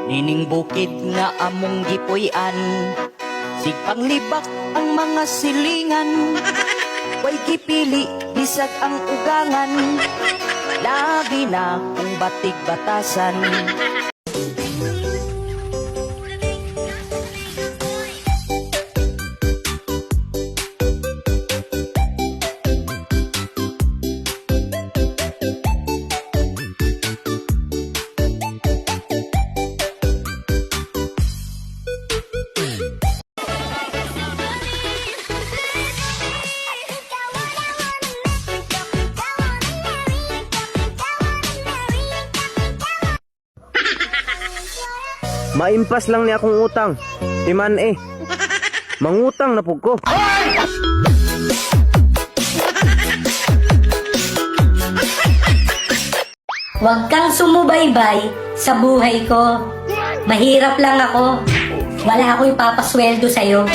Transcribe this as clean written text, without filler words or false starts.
Nining bukid nga among gipuy-an, sigpanglibak ang mga silingan. Way gipili, bisag ang ugangan, labi na kung batig batasan. Maimpas lang ni akong utang. Timan eh. Mangutang na pug ko. Huwag kang sumubaybay sa buhay ko. Mahirap lang ako. Wala akong ipapasweldo sa'yo.